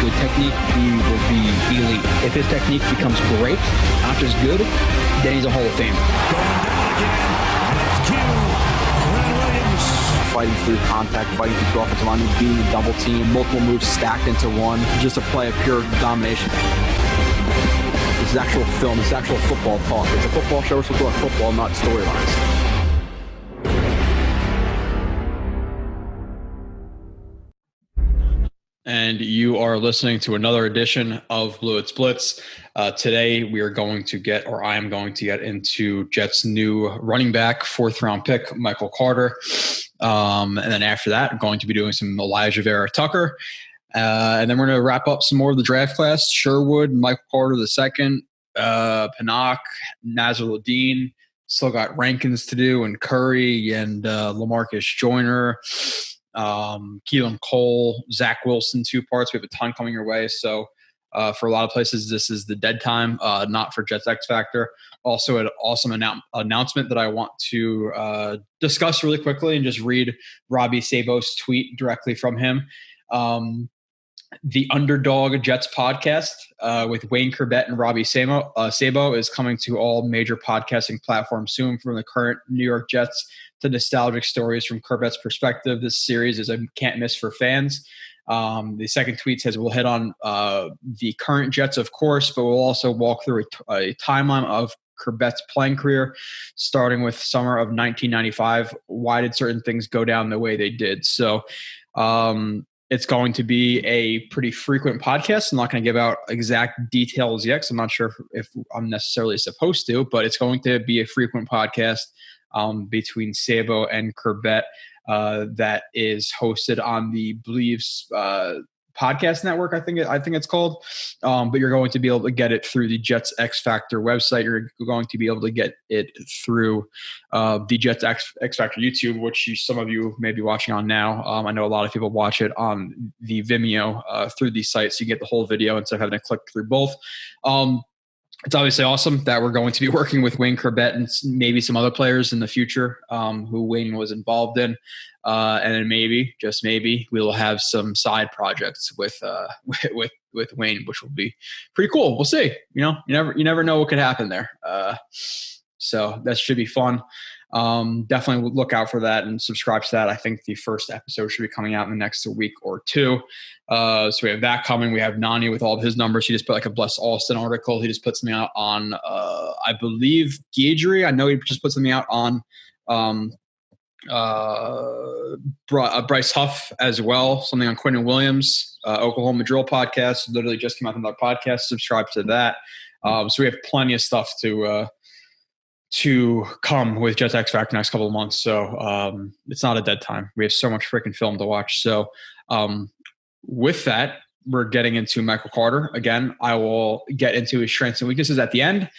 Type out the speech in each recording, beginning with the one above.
good technique, he will be elite. If his technique becomes great, not just good, then he's a Hall of Famer. Going down again. That's Q. Ren Williams. Fighting through contact, fighting through offensive line, being double team, multiple moves stacked into one, just a play of pure domination. This is actual film. This is actual football talk. It's a football show. We're supposed to talk football, not storylines. And you are listening to another edition of Blewett's Blitz. Today we are going to get, or I am going to get into Jets' new running back, 4th-round pick, Michael Carter. And then after that, I'm going to be doing some Elijah Vera Tucker. And then we're going to wrap up some more of the draft class. Sherwood, Michael Carter II, Pinnock, Nazaruddin. Still got Rankins to do, and Curry, and LaMarcus Joyner. Keelan Cole, Zach Wilson, 2 parts. We have a ton coming your way. So for a lot of places, this is the dead time, not for Jets X Factor. Also an awesome announcement that I want to discuss really quickly and just read Robbie Sabo's tweet directly from him. The Underdog Jets podcast with Wayne Corbett and Robbie Sabo is coming to all major podcasting platforms soon. From the current New York Jets to nostalgic stories from Corbett's perspective, this series is a can't miss for fans. The second tweet says we'll hit on the current Jets, of course, but we'll also walk through a timeline of Corbett's playing career, starting with summer of 1995. Why did certain things go down the way they did? So it's going to be a pretty frequent podcast. I'm not going to give out exact details yet, because I'm not sure if I'm necessarily supposed to, but it's going to be a frequent podcast between Sabo and Corbett that is hosted on the Believes podcast network. I think it's called. But you're going to be able to get it through the Jets X Factor website. You're going to be able to get it through the Jets X Factor YouTube, which some of you may be watching on now. I know a lot of people watch it on the Vimeo through these sites. So you get the whole video instead of having to click through both. It's obviously awesome that we're going to be working with Wayne Corbett and maybe some other players in the future who Wayne was involved in. And then maybe, just maybe, we will have some side projects with Wayne, which will be pretty cool. We'll see. You never know what could happen there. So that should be fun. Definitely look out for that and subscribe to that. I think the first episode should be coming out in the next week or two. So we have that coming. We have Nani with all of his numbers. He just put like a Bless Austin article. He just put something out on, I believe, Guidry. I know he just put something out on Bryce Huff as well. Something on Quentin Williams, Oklahoma Drill podcast. Literally just came out on our podcast. Subscribe to that. So we have plenty of stuff to come with Jets X Factor next couple of months. So it's not a dead time. We have so much freaking film to watch. So with that, we're getting into Michael Carter. Again, I will get into his strengths and weaknesses at the end,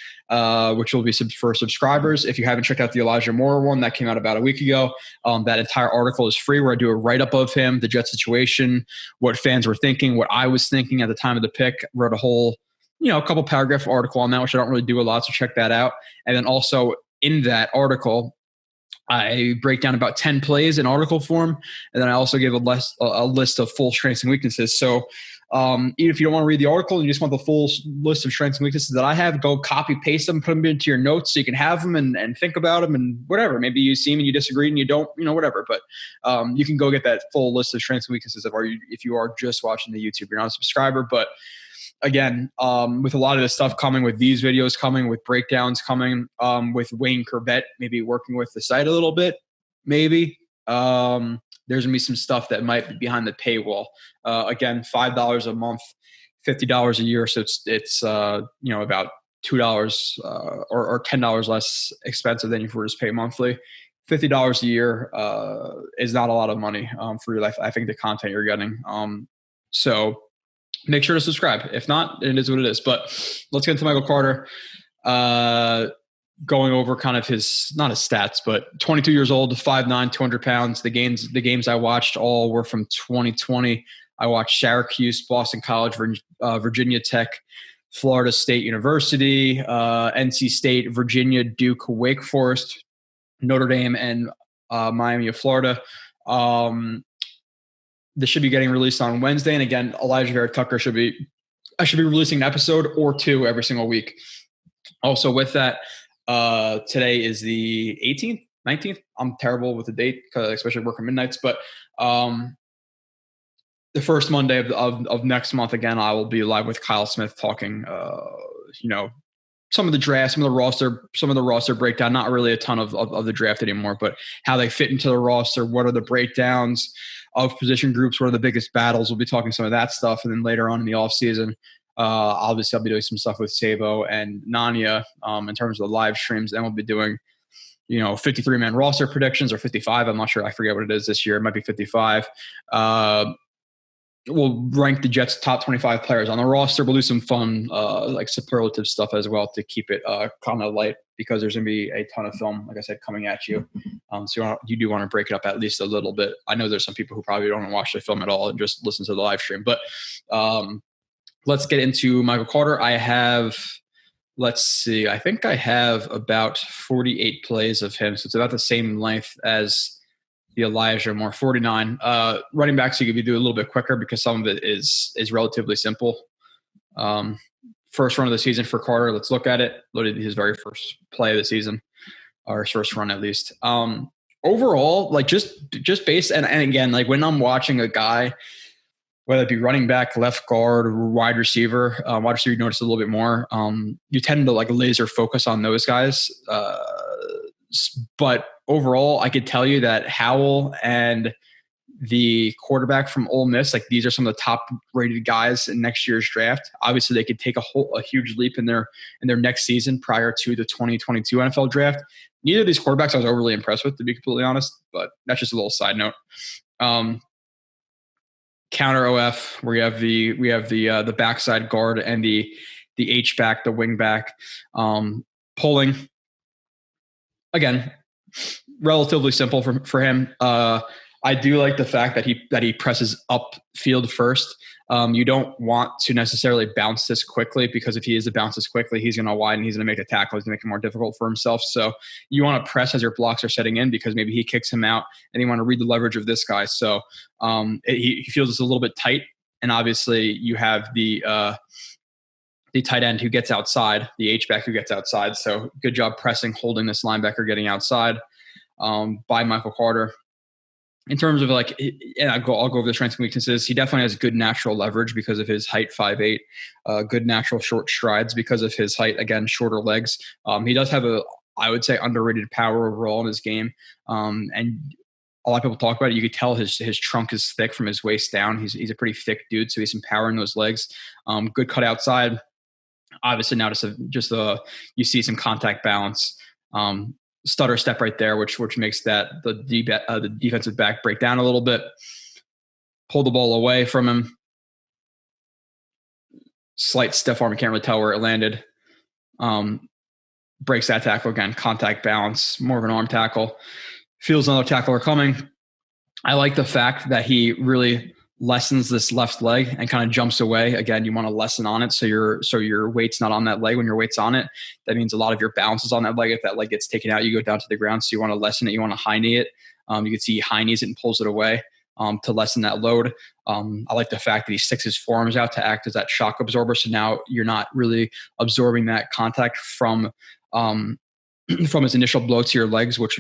which will be for subscribers. If you haven't checked out the Elijah Moore one that came out about a week ago, that entire article is free, where I do a write-up of him, the Jet situation, what fans were thinking, what I was thinking at the time of the pick. Wrote a whole a couple paragraph article on that, which I don't really do a lot, so check that out. And then also in that article, I break down about 10 plays in article form, and then I also give a list of full strengths and weaknesses. So even if you don't want to read the article and you just want the full list of strengths and weaknesses that I have, go copy, paste them, put them into your notes so you can have them and think about them and whatever. Maybe you see them and you disagree and you don't, whatever. But you can go get that full list of strengths and weaknesses if you are just watching the YouTube. You're not a subscriber, but again, with a lot of this stuff coming, with these videos coming, with breakdowns coming, with Wayne Corbett maybe working with the site a little bit, maybe there's going to be some stuff that might be behind the paywall. Again, $5 a month, $50 a year. So it's about $2 or $10 less expensive than if you were to pay monthly. $50 a year is not a lot of money for your life. I think the content you're getting. So make sure to subscribe. If not, it is what it is. But let's get into Michael Carter. Going over kind of not his stats, but 22 years old, 5'9", 200 pounds. The games I watched all were from 2020. I watched Syracuse, Boston College, Virginia Tech, Florida State University, NC State, Virginia, Duke, Wake Forest, Notre Dame, and Miami of Florida. this should be getting released on Wednesday. And again, Elijah Vera-Tucker I should be releasing an episode or two every single week. Also with that, today is the 18th, 19th. I'm terrible with the date, especially working midnights, but the first Monday of next month, again, I will be live with Kyle Smith talking, some of the draft, some of the roster breakdown, not really a ton of the draft anymore, but how they fit into the roster. What are the breakdowns of position groups? What are the biggest battles? We'll be talking some of that stuff. And then later on in the off season, obviously I'll be doing some stuff with Sabo and Nanya, in terms of the live streams. Then we'll be doing, 53-man roster predictions, or 55. I'm not sure. I forget what it is this year. It might be 55. We'll rank the Jets' top 25 players on the roster. We'll do some fun, superlative stuff as well to keep it kind of light, because there's going to be a ton of film, like I said, coming at you. So you do want to break it up at least a little bit. I know there's some people who probably don't watch the film at all and just listen to the live stream. But let's get into Michael Carter. I think I have about 48 plays of him. So it's about the same length as the Elijah Moore, 49. Running backs, you could do a little bit quicker because some of it is relatively simple. First run of the season for Carter. Let's look at it. Loaded his very first play of the season, or his first run at least. Overall, just based, and again, when I'm watching a guy, whether it be running back, left guard, or wide receiver, you notice a little bit more. You tend to laser focus on those guys. But overall, I could tell you that Howell and the quarterback from Ole Miss, these are some of the top rated guys in next year's draft. Obviously, they could take a huge leap in their next season prior to the 2022 NFL draft. Neither of these quarterbacks I was overly impressed with, to be completely honest, but that's just a little side note. Counter OF, where we have the backside guard and the H back, the wing back, pulling. Again, relatively simple for him. I do like the fact that he presses upfield first. You don't want to necessarily bounce this quickly, because if he is to bounce this quickly, he's going to widen. He's going to make a tackle. He's going to make it more difficult for himself. So you want to press as your blocks are setting in, because maybe he kicks him out, and you want to read the leverage of this guy. So he feels it's a little bit tight, and obviously you have the tight end who gets outside, the H-back who gets outside. So good job pressing, holding this linebacker getting outside by Michael Carter. In terms of and I'll go over the strengths and weaknesses. He definitely has good natural leverage because of his height, 5'8", good natural short strides because of his height, again, shorter legs. He does have I would say, underrated power overall in his game. And a lot of people talk about it. You could tell his trunk is thick from his waist down. He's a pretty thick dude, so he's some power in those legs. Good cut outside. Obviously now you see some contact balance, stutter step right there, which makes that the defensive back break down a little bit, pull the ball away from him. Slight stiff arm, you can't really tell where it landed. Breaks that tackle again, contact balance, more of an arm tackle. Feels another tackler coming. I like the fact that he really lessens this left leg and kind of jumps away. Again, you want to lessen on it so your weight's not on that leg. When your weight's on it, that means a lot of your balance is on that leg. If that leg gets taken out, you go down to the ground. So you want to lessen it. You want to high knee it. You can see he high knees it and pulls it away to lessen that load. I like the fact that he sticks his forearms out to act as that shock absorber. So now you're not really absorbing that contact from his initial blow to your legs, which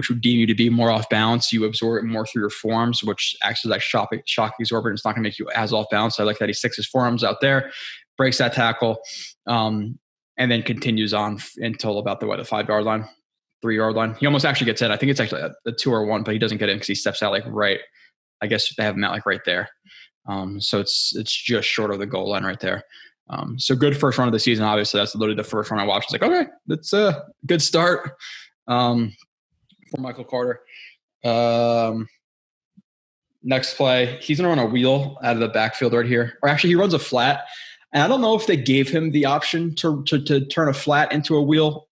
would deem you to be more off balance. You absorb it more through your forearms, which acts as that shock absorber. It's not going to make you as off balance. So I like that he sticks his forearms out there, breaks that tackle, and then continues on until about the 5-yard line, 3-yard line. He almost actually gets in. I think it's actually a 2 or 1, but he doesn't get in because he steps out right. I guess they have him out right there. So it's just short of the goal line right there. So good first run of the season. Obviously, that's literally the first run I watched. It's okay, that's a good start. For Michael Carter. Next play, he's going to run a wheel out of the backfield right here. Or actually, he runs a flat. And I don't know if they gave him the option to turn a flat into a wheel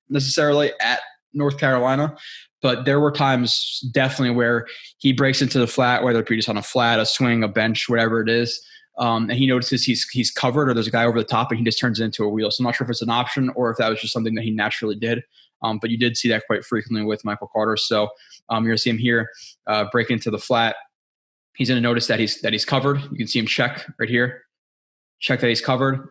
necessarily at North Carolina. But there were times definitely where he breaks into the flat, whether it be just on a flat, a swing, a bench, whatever it is. And he notices he's covered, or there's a guy over the top, and he just turns it into a wheel. So I'm not sure if it's an option or if that was just something that he naturally did. But you did see that quite frequently with Michael Carter. So you're going to see him here break into the flat. He's going to notice that he's covered. You can see him check right here. Check that he's covered.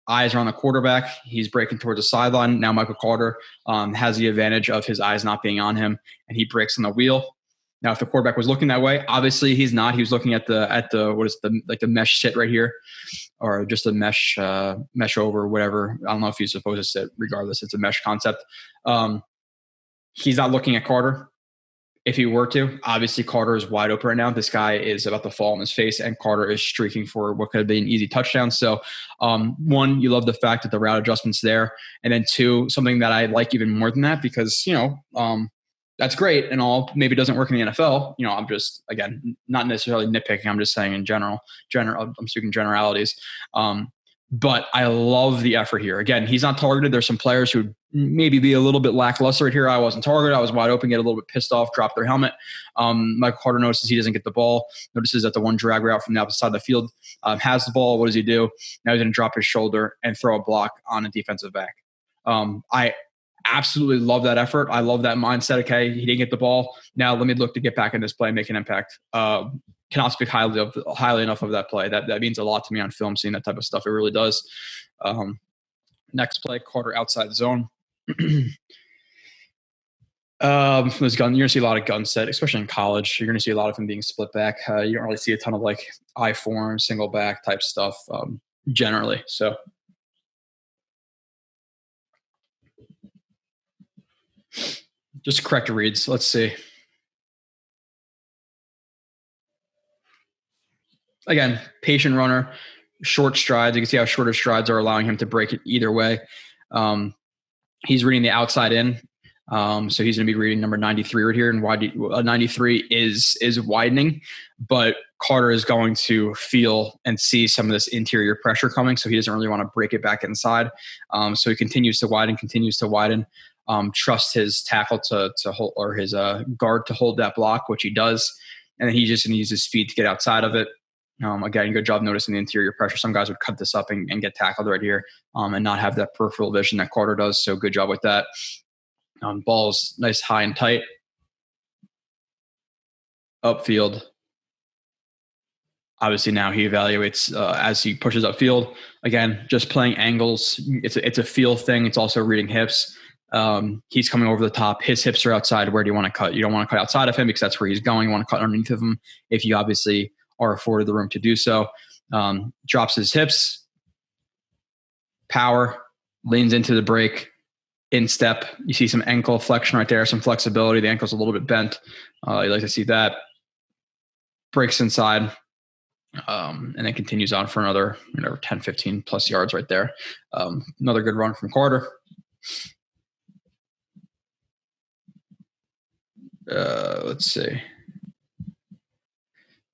Eyes are on the quarterback. He's breaking towards the sideline. Now Michael Carter has the advantage of his eyes not being on him, and he breaks on the wheel. Now, if the quarterback was looking that way, obviously he's not. He was looking at the what is the mesh sit right here, or just a mesh over, whatever. I don't know if he's supposed to sit. Regardless, it's a mesh concept. He's not looking at Carter. If he were to, obviously Carter is wide open right now. This guy is about to fall on his face, and Carter is streaking for what could have been an easy touchdown. So, one, you love the fact that the route adjustment's there. And then two, something that I like even more than that, because, that's great and all, maybe it doesn't work in the NFL. I'm just, again, not necessarily nitpicking. I'm just saying in general, I'm speaking generalities. But I love the effort here. Again, he's not targeted. There's some players who maybe be a little bit lackluster right here. I wasn't targeted. I was wide open, get a little bit pissed off, drop their helmet. Michael Carter notices he doesn't get the ball, notices that the one drag route from the opposite side of the field has the ball. What does he do? Now he's going to drop his shoulder and throw a block on a defensive back. I absolutely love that effort. I love that mindset. Okay, he didn't get the ball. Now let me look to get back in this play and make an impact. Cannot speak highly enough of that play. That means a lot to me on film, seeing that type of stuff. It really does. Next play, Carter outside the zone. From this gun, you're gonna see a lot of gun set, especially in college. You're gonna see a lot of them being split back. You don't really see a ton of like I form, single back type stuff generally. So. Just correct reads. Let's see. Again, patient runner, short strides. You can see how shorter strides are allowing him to break it either way. He's reading the outside in. So he's going to be reading number 93 right here. And 93 is widening, but Carter is going to feel and see some of this interior pressure coming. So he doesn't really want to break it back inside. So he continues to widen. Trust his tackle to hold, or his guard to hold that block, which he does. And then he's just going to use his speed to get outside of it. Again, good job noticing the interior pressure. Some guys would cut this up and get tackled right here and not have that peripheral vision that Carter does. So good job with that. Ball's nice, high and tight. Upfield. Obviously now he evaluates as he pushes upfield. Again, just playing angles. It's a feel thing. It's also reading hips. He's coming over the top. His hips are outside. Where do you want to cut? You don't want to cut outside of him because that's where he's going. You want to cut underneath of him if you obviously are afforded the room to do so. Drops his hips. Power. Leans into the break. In step. You see some ankle flexion right there, some flexibility. The ankle's a little bit bent. You like to see that. Breaks inside. And then continues on for another 10, 15 plus yards right there. Another good run from Carter. Let's see.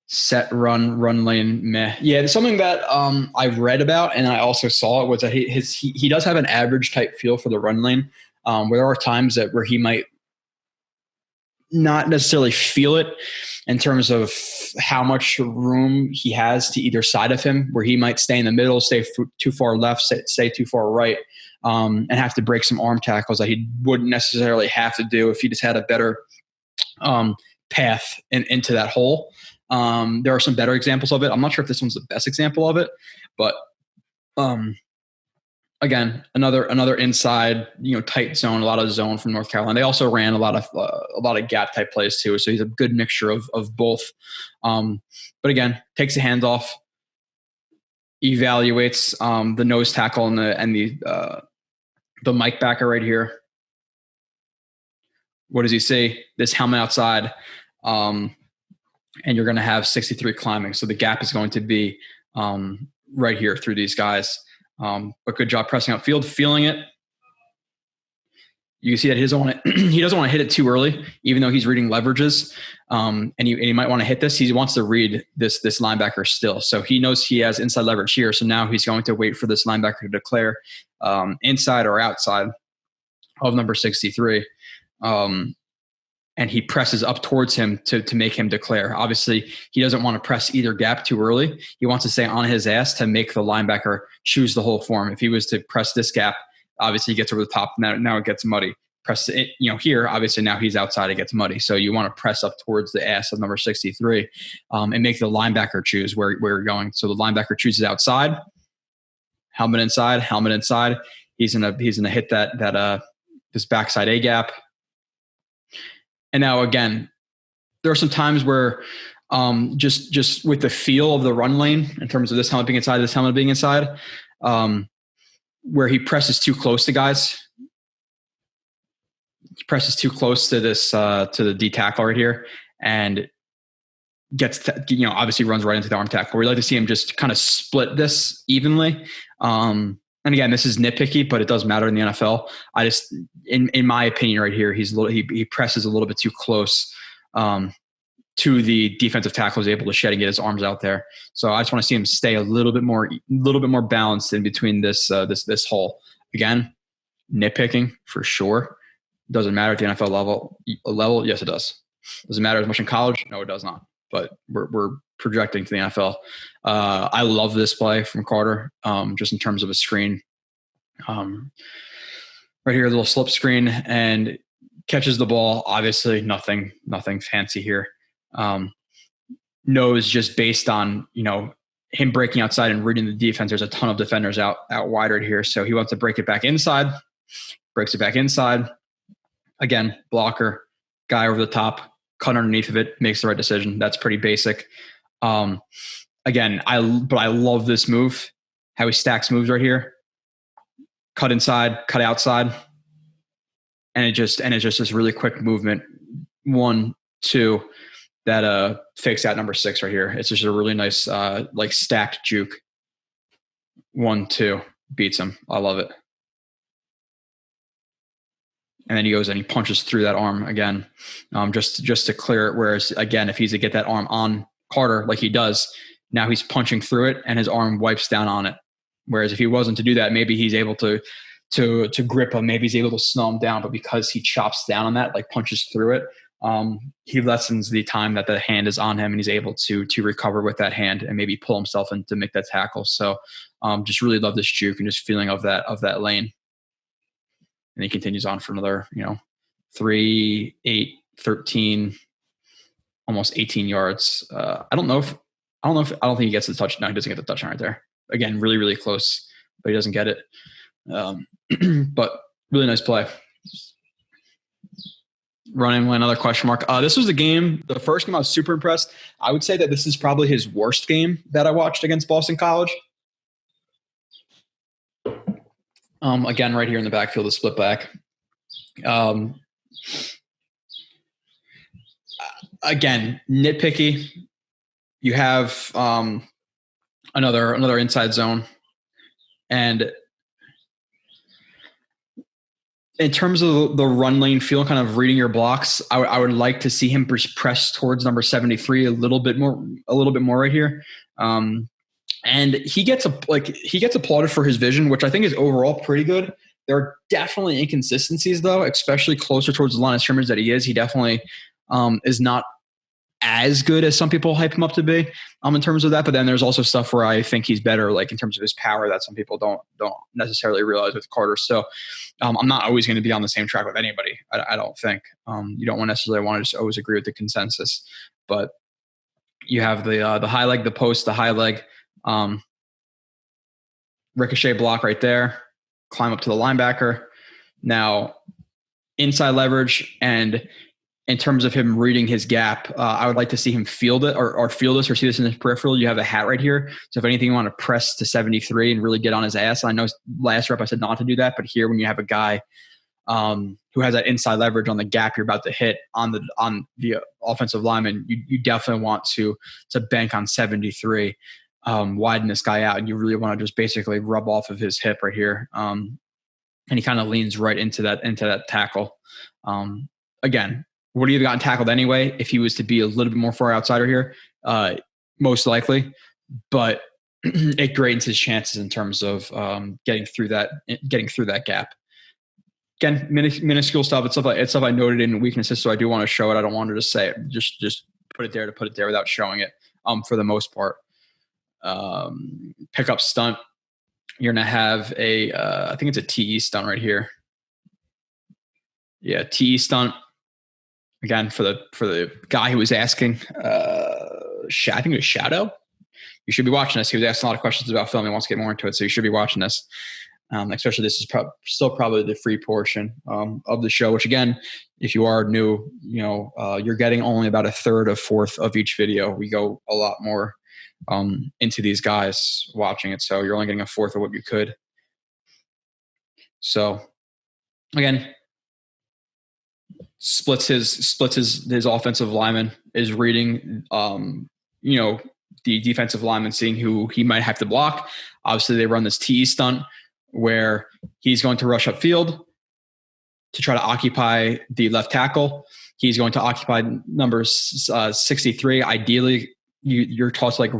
Set run lane meh. Yeah, something that I read about and I also saw it was that he does have an average type feel for the run lane. Where there are times where he might not necessarily feel it in terms of how much room he has to either side of him, where he might stay in the middle, stay too far left, stay too far right, and have to break some arm tackles that he wouldn't necessarily have to do if he just had a better path into that hole. There are some better examples of it. I'm not sure if this one's the best example of it, but again, another inside, tight zone, a lot of zone from North Carolina. They also ran a lot of gap type plays too. So he's a good mixture of both. But again, takes the hands off, evaluates the nose tackle and the Mike backer right here. What does he say? This helmet outside. And you're going to have 63 climbing. So the gap is going to be right here through these guys. But good job pressing upfield, feeling it. You can see that he doesn't want to hit it too early, even though he's reading leverages. And he might want to hit this. He wants to read this linebacker still. So he knows he has inside leverage here. So now he's going to wait for this linebacker to declare inside or outside of number 63. And he presses up towards him to make him declare. Obviously, he doesn't want to press either gap too early. He wants to stay on his ass to make the linebacker choose the hole for him. If he was to press this gap, obviously he gets over the top. Now it gets muddy. press it, here, obviously now he's outside, it gets muddy. So you want to press up towards the ass of number 63 and make the linebacker choose where you're going. So the linebacker chooses outside, helmet inside. He's gonna hit that this backside A gap. And now again, there are some times where just with the feel of the run lane in terms of this helmet being inside, where he presses too close to guys. He presses too close to this to the D tackle right here, and gets obviously runs right into the arm tackle. We'd like to see him just kind of split this evenly. And again, this is nitpicky, but it does matter in the NFL. I just, in my opinion, right here, he presses a little bit too close to the defensive tackle, is able to shed and get his arms out there. So I just want to see him stay a little bit more balanced in between this hole. Again, nitpicking for sure. Doesn't matter at the NFL level. Yes, it does. Does it matter as much in college? No, it does not. But we're projecting to the NFL. I love this play from Carter, just in terms of a screen. Right here, a little slip screen, and catches the ball. Obviously, nothing fancy here. Knows just based on him breaking outside and reading the defense. There's a ton of defenders out wide right here, so he wants to break it back inside. Breaks it back inside. Again, blocker, guy over the top, cut underneath of it, makes the right decision. That's pretty basic. Again, I love this move, how he stacks moves right here. Cut inside, cut outside. And it's just this really quick movement. 1, 2, that fakes out number 6 right here. It's just a really nice stacked juke. 1, 2, beats him. I love it. And then he goes and he punches through that arm again, just to clear it. Whereas again, if he's to get that arm on Carter like he does, now he's punching through it and his arm wipes down on it. Whereas if he wasn't to do that, maybe he's able to grip him, maybe he's able to slow him down. But because he chops down on that, like punches through it, he lessens the time that the hand is on him, and he's able to recover with that hand and maybe pull himself in to make that tackle. So just really love this juke and just feeling of that lane. And he continues on for another, 3, 8, 13, almost 18 yards. I don't think he gets the touchdown. No, he doesn't get the touchdown right there. Again, really, really close, but he doesn't get it. But really nice play. Running another question mark. This was the first game I was super impressed. I would say that this is probably his worst game that I watched against Boston College. Again, right here in the backfield, the split back. Again, nitpicky. You have another inside zone, and in terms of the run lane feel, kind of reading your blocks, I would like to see him press towards number 73 a little bit more right here. And he gets applauded for his vision, which I think is overall pretty good. There are definitely inconsistencies, though, especially closer towards the line of scrimmage that he is. He definitely is not as good as some people hype him up to be in terms of that. But then there's also stuff where I think he's better, like in terms of his power, that some people don't necessarily realize with Carter. So I'm not always going to be on the same track with anybody. I don't think. You don't necessarily want to just always agree with the consensus. But you have the high leg, the post, the high leg. Ricochet block right there, climb up to the linebacker. Now inside leverage, and in terms of him reading his gap, I would like to see him field it or feel this or see this in his peripheral. You have a hat right here. So if anything, you want to press to 73 and really get on his ass. I know last rep I said not to do that, but here when you have a guy who has that inside leverage on the gap you're about to hit on the offensive lineman, you definitely want to bank on 73. Widen this guy out, and you really want to just basically rub off of his hip right here. And he kind of leans right into that tackle. Again, would he have gotten tackled anyway if he was to be a little bit more far outsider here? Most likely, but it greatens his chances in terms of getting through that gap. Again, minuscule stuff. It's stuff I noted in weaknesses, so I do want to show it. I don't want to just say it. Just put it there to put it there without showing it. For the most part. Pickup stunt. You're going to have I think it's a TE stunt right here. Yeah, TE stunt. Again, for the guy who was asking, I think it was Shadow. You should be watching this. He was asking a lot of questions about film. He wants to get more into it, so you should be watching this. Especially this is still probably the free portion of the show, which again, if you are new, you're getting only about a third of fourth of each video. We go a lot more into these guys watching it, so you're only getting a fourth of what you could. So again, splits his offensive lineman, is reading the defensive lineman, seeing who he might have to block. Obviously they run this TE stunt where he's going to rush upfield to try to occupy the left tackle. He's going to occupy number 63. Ideally, you're taught to like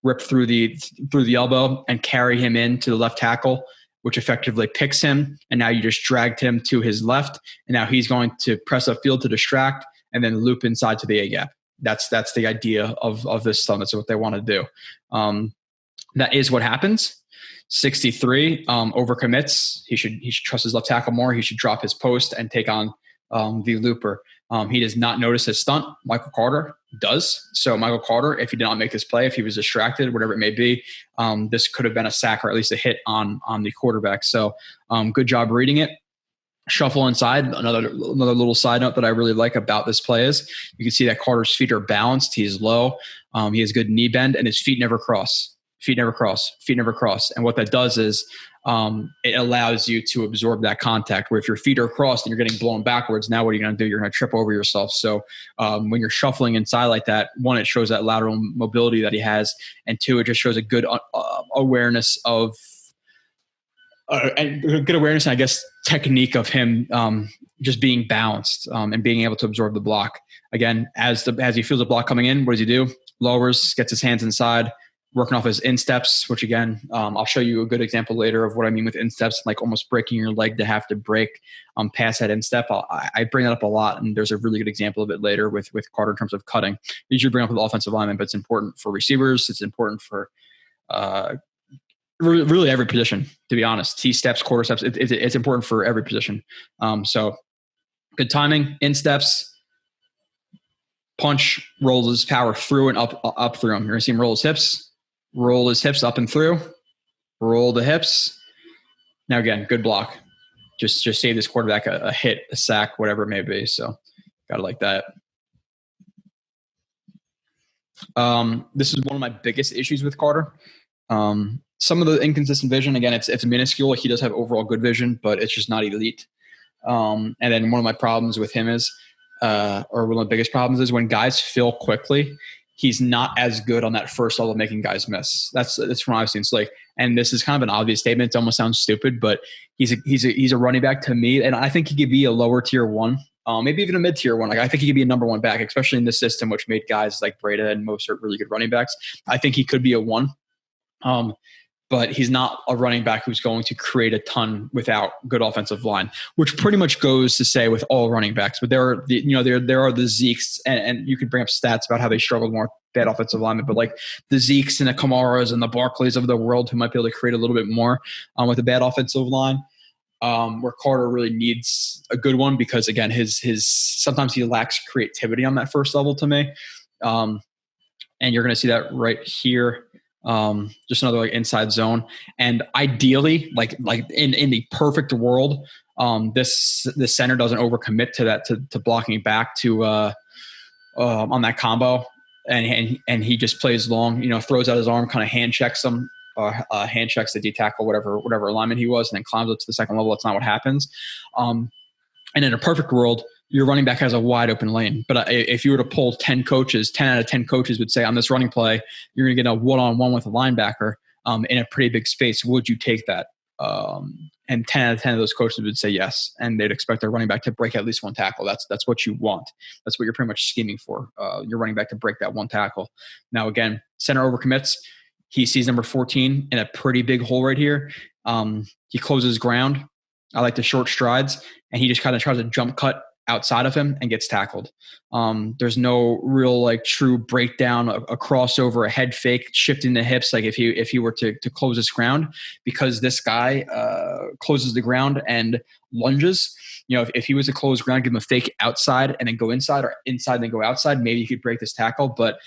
rip through the elbow and carry him into the left tackle, which effectively picks him. And now you just dragged him to his left. And now he's going to press upfield to distract and then loop inside to the A gap. That's the idea of this stunt. That's what they want to do. That is what happens. 63 overcommits. He should trust his left tackle more. He should drop his post and take on the looper. He does not notice his stunt. Michael Carter does. So Michael Carter, if he did not make this play, if he was distracted, whatever it may be, this could have been a sack or at least a hit on the quarterback. So good job reading it. Shuffle inside. Another little side note that I really like about this play is you can see that Carter's feet are balanced. He's low. He has good knee bend, and his feet never cross. Feet never cross. And what that does is it allows you to absorb that contact, where if your feet are crossed and you're getting blown backwards, now what are you going to do? You're going to trip over yourself. So when you're shuffling inside like that, one, it shows that lateral mobility that he has, and two, it just shows a good awareness of and good awareness and I guess technique of him just being balanced and being able to absorb the block. Again, as he feels the block coming in, what does he do? Lowers, gets his hands inside, working off his insteps, which again, I'll show you a good example later of what I mean with insteps, like almost breaking your leg to have to break past that instep. I bring that up a lot, and there's a really good example of it later with Carter in terms of cutting. I usually bring up with offensive linemen, but it's important for receivers. It's important for really every position, to be honest. T-steps, quarter steps, it's important for every position. So good timing, insteps, punch, rolls his power through and up through him. You're going to see him roll his hips up and through, roll the hips. Now again, good block. Just save this quarterback a hit, a sack, whatever it may be. So got to like that. This is one of my biggest issues with Carter. Some of the inconsistent vision, again, it's minuscule. He does have overall good vision, but it's just not elite. And then one of my problems with him is, or one of the biggest problems is when guys fill quickly, he's not as good on that first level making guys miss. That's from what I've seen. So and this is kind of an obvious statement. It almost sounds stupid, but he's a running back to me, and I think he could be a lower tier one, maybe even a mid tier one. Like I think he could be a number one back, especially in this system, which made guys like Breda and most are really good running backs. I think he could be a one. But he's not a running back who's going to create a ton without good offensive line, which pretty much goes to say with all running backs. But there are the Zekes, and you could bring up stats about how they struggle more bad offensive linemen, but like the Zekes and the Kamaras and the Barclays of the world who might be able to create a little bit more with a bad offensive line. Where Carter really needs a good one because again, his sometimes he lacks creativity on that first level to me, and you're going to see that right here. Just another like inside zone, and ideally, like in the perfect world, this center doesn't overcommit to that to blocking back to on that combo, and he just plays long, throws out his arm, kind of hand checks him, hand checks the D tackle, whatever alignment he was, and then climbs up to the second level. That's not what happens. And in a perfect world, your running back has a wide open lane. But if you were to poll 10 coaches, 10 out of 10 coaches would say on this running play, you're going to get a one-on-one with a linebacker in a pretty big space. Would you take that? And 10 out of 10 of those coaches would say yes. And they'd expect their running back to break at least one tackle. That's what you want. That's what you're pretty much scheming for. Your running back to break that one tackle. Now, again, center overcommits. He sees number 14 in a pretty big hole right here. He closes ground. I like the short strides. And he just kind of tries to jump cut outside of him and gets tackled. There's no real like true breakdown, a crossover, a head fake, shifting the hips. Like if he were to close his ground, because this guy closes the ground and lunges. If he was to close ground, give him a fake outside and then go inside, or inside and then go outside, maybe he could break this tackle. But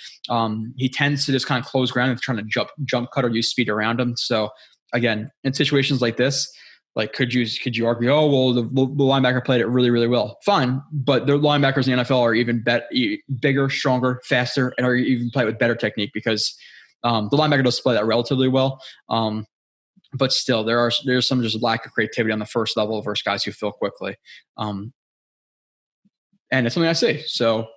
he tends to just kind of close ground and trying to jump cut or use speed around him. So again, in situations like this, like could you argue, oh well, the linebacker played it really, really well? Fine, but the linebackers in the NFL are even bigger, stronger, faster, and are even play with better technique, because the linebacker does play that relatively well. But still, there's some just lack of creativity on the first level versus guys who fill quickly. And it's something I see. So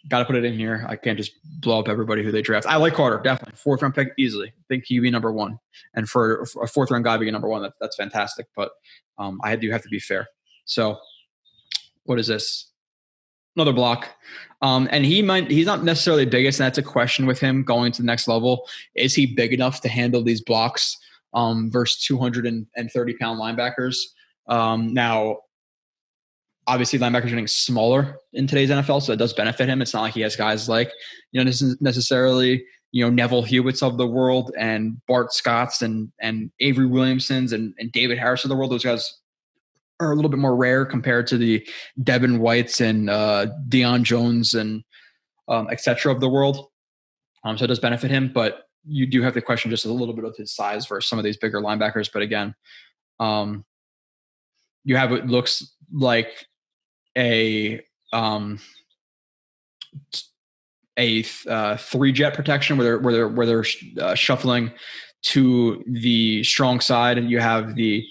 got to put it in here. I can't just blow up everybody who they draft. I like Carter, definitely. 4th round pick, easily. I think he'd be number 1. And for a 4th round guy being number 1, that's fantastic. But I do have to be fair. So what is this? Another block. And he's not necessarily the biggest, and that's a question with him going to the next level. Is he big enough to handle these blocks versus 230-pound linebackers? Now, obviously, linebackers are getting smaller in today's NFL, so it does benefit him. It's not like he has guys like, necessarily, Neville Hewitts of the world and Bart Scotts and Avery Williamsons and David Harris of the world. Those guys are a little bit more rare compared to the Devin Whites and Deion Jones and et cetera of the world. So it does benefit him, but you do have to question just a little bit of his size versus some of these bigger linebackers. But again, you have what looks like a 3-jet protection where they're shuffling to the strong side, and you have the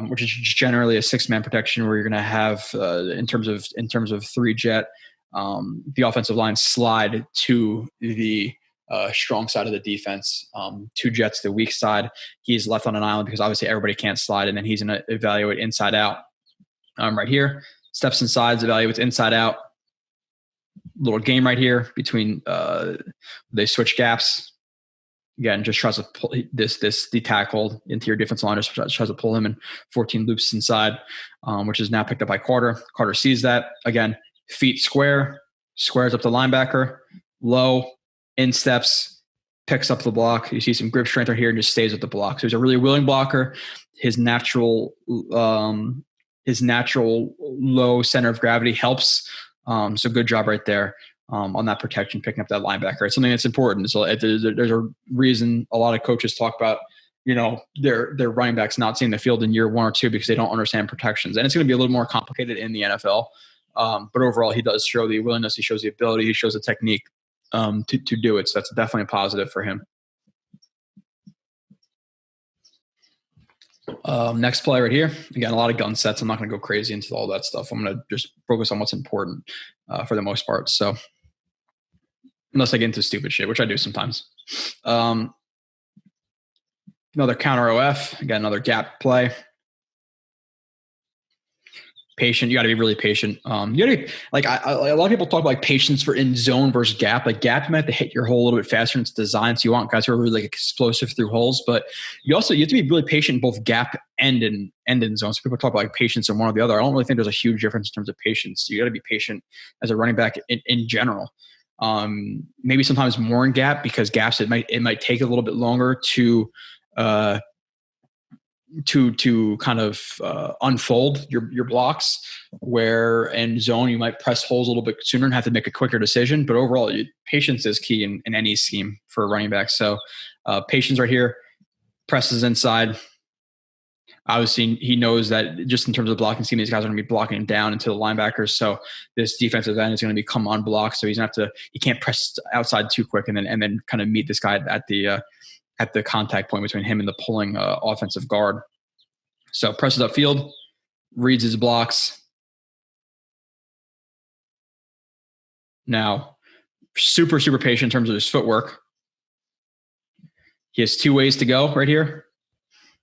which is generally a 6-man protection where you're going to have in terms of 3-jet the offensive line slide to the strong side of the defense. 2 jets the weak side. He's left on an island because obviously everybody can't slide, and then he's going to evaluate inside out. Right here, steps and sides, evaluates inside out. Little game right here between they switch gaps. Again, just tries to pull the tackle interior defense line, just tries to pull him in 14 loops inside, which is now picked up by Carter. Carter sees that. Again, feet squares up the linebacker, low, in steps, picks up the block. You see some grip strength right here and just stays with the block. So he's a really willing blocker. His natural low center of gravity helps. So good job right there on that protection, picking up that linebacker. It's something that's important. So there's a reason a lot of coaches talk about, their running backs not seeing the field in year 1 or 2 because they don't understand protections. And it's going to be a little more complicated in the NFL. But overall, he does show the willingness. He shows the ability. He shows the technique to do it. So that's definitely a positive for him. Next play right here. Again, a lot of gun sets. I'm not going to go crazy into all that stuff. I'm going to just focus on what's important for the most part. So unless I get into stupid shit, which I do sometimes. Another counter OF. Again, another gap play. Patient. You got to be really patient. You got to be like a lot of people talk about like patience for in zone versus gap. Like gap, you might have to hit your hole a little bit faster. And it's designed so you want guys who are really like explosive through holes. But you have to be really patient in both gap and in zone. So people talk about like patience in one or the other. I don't really think there's a huge difference in terms of patience. You got to be patient as a running back in general. Maybe sometimes more in gap because gaps it might take a little bit longer to kind of unfold your blocks, where in zone you might press holes a little bit sooner and have to make a quicker decision. But overall, patience is key in any scheme for a running back. So patience right here, presses inside. Obviously, he knows that just in terms of the blocking scheme, these guys are going to be blocking down into the linebackers. So this defensive end is going to become unblocked. So he can't press outside too quick and then kind of meet this guy at the contact point between him and the pulling offensive guard. So presses upfield, reads his blocks. Now, super, super patient in terms of his footwork. He has 2 ways to go right here.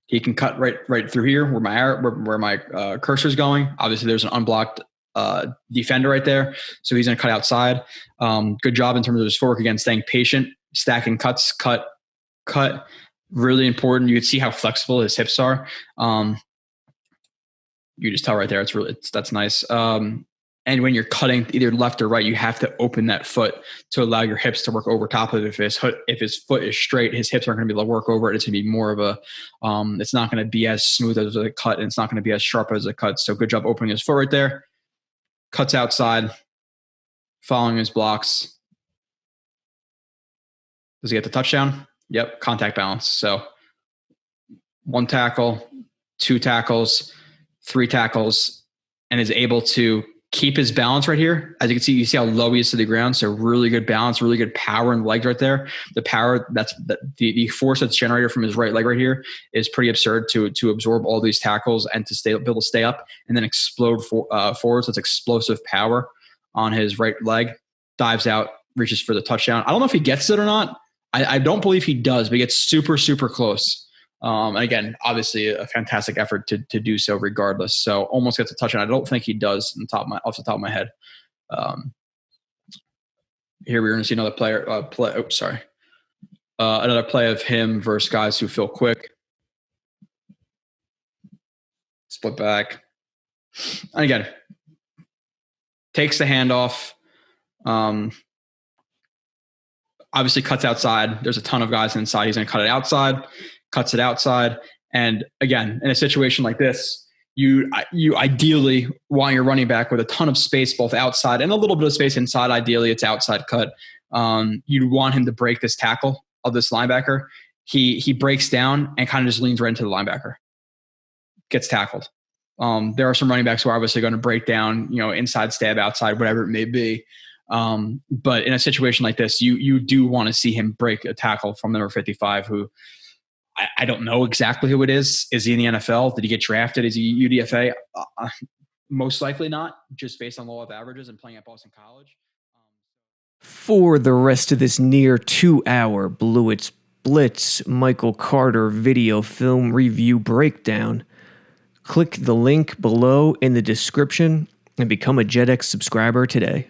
He can cut right through here where my cursor is going. Obviously, there's an unblocked defender right there, so he's going to cut outside. Good job in terms of his footwork, again, staying patient, stacking cuts, cut. Really important. You can see how flexible his hips are. You just tell right there. That's nice. And when you're cutting either left or right, you have to open that foot to allow your hips to work over top of it. If his foot is straight, his hips aren't going to be able to work over it. It's going to be more of a, it's not going to be as smooth as a cut, and it's not going to be as sharp as a cut. So good job opening his foot right there. Cuts outside, following his blocks. Does he get the touchdown? Yep, contact balance. So 1 tackle, 2 tackles, 3 tackles, and is able to keep his balance right here. As you see how low he is to the ground. So really good balance, really good power and legs right there. The power, the force that's generated from his right leg right here is pretty absurd to absorb all these tackles and to be able to stay up and then explode forward. So it's explosive power on his right leg. Dives out, reaches for the touchdown. I don't know if he gets it or not. I don't believe he does, but he gets super, super close. And again, obviously a fantastic effort to do so regardless. So almost gets a touchdown. I don't think he does off the top of my head. Here we're going to see another another play of him versus guys who feel quick. Split back. And again, takes the handoff. Obviously cuts outside. There's a ton of guys inside. He's going to cut it outside. Cuts it outside. And again, in a situation like this, you ideally want your running back with a ton of space, both outside and a little bit of space inside. Ideally, it's outside cut. You'd want him to break this tackle of this linebacker. He breaks down and kind of just leans right into the linebacker. Gets tackled. There are some running backs who are obviously going to break down, inside stab, outside, whatever it may be. But in a situation like this, you do want to see him break a tackle from number 55, who I don't know exactly who it is. Is he in the NFL? Did he get drafted? Is he UDFA? Most likely not, just based on law of averages and playing at Boston College. For the rest of this near 2-hour Blewett's Blitz Michael Carter video film review breakdown, click the link below in the description and become a JetX subscriber today.